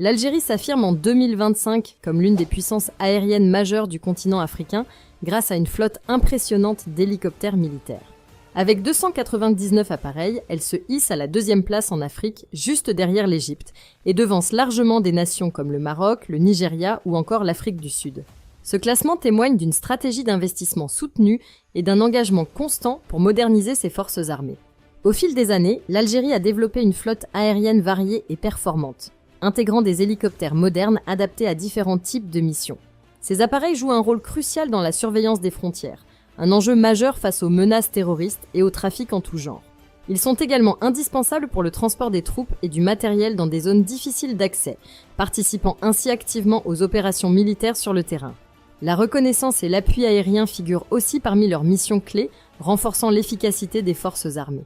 L'Algérie s'affirme en 2025 comme l'une des puissances aériennes majeures du continent africain grâce à une flotte impressionnante d'hélicoptères militaires. Avec 299 appareils, elle se hisse à la 2e place en Afrique, juste derrière l'Égypte, et devance largement des nations comme le Maroc, le Nigeria ou encore l'Afrique du Sud. Ce classement témoigne d'une stratégie d'investissement soutenue et d'un engagement constant pour moderniser ses forces armées. Au fil des années, l'Algérie a développé une flotte aérienne variée et performante, intégrant des hélicoptères modernes adaptés à différents types de missions. Ces appareils jouent un rôle crucial dans la surveillance des frontières, un enjeu majeur face aux menaces terroristes et au trafic en tout genre. Ils sont également indispensables pour le transport des troupes et du matériel dans des zones difficiles d'accès, participant ainsi activement aux opérations militaires sur le terrain. La reconnaissance et l'appui aérien figurent aussi parmi leurs missions clés, renforçant l'efficacité des forces armées.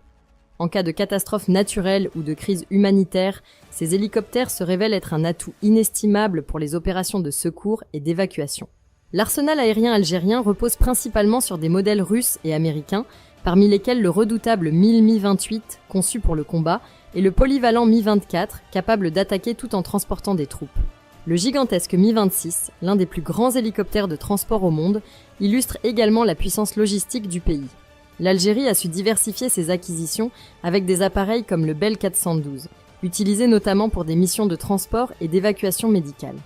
En cas de catastrophe naturelle ou de crise humanitaire, ces hélicoptères se révèlent être un atout inestimable pour les opérations de secours et d'évacuation. L'arsenal aérien algérien repose principalement sur des modèles russes et américains, parmi lesquels le redoutable Mi-28, conçu pour le combat, et le polyvalent Mi-24, capable d'attaquer tout en transportant des troupes. Le gigantesque Mi-26, l'un des plus grands hélicoptères de transport au monde, illustre également la puissance logistique du pays. L'Algérie a su diversifier ses acquisitions avec des appareils comme le Bell 412, utilisé notamment pour des missions de transport et d'évacuation médicale.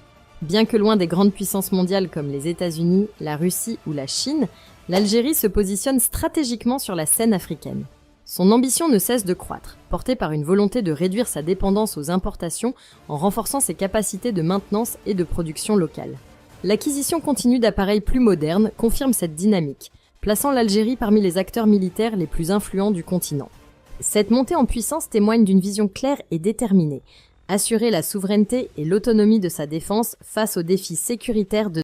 Bien que loin des grandes puissances mondiales comme les États-Unis, la Russie ou la Chine, l'Algérie se positionne stratégiquement sur la scène africaine. Son ambition ne cesse de croître, portée par une volonté de réduire sa dépendance aux importations en renforçant ses capacités de maintenance et de production locale. L'acquisition continue d'appareils plus modernes confirme cette dynamique, plaçant l'Algérie parmi les acteurs militaires les plus influents du continent. Cette montée en puissance témoigne d'une vision claire et déterminée, assurer la souveraineté et l'autonomie de sa défense face aux défis sécuritaires de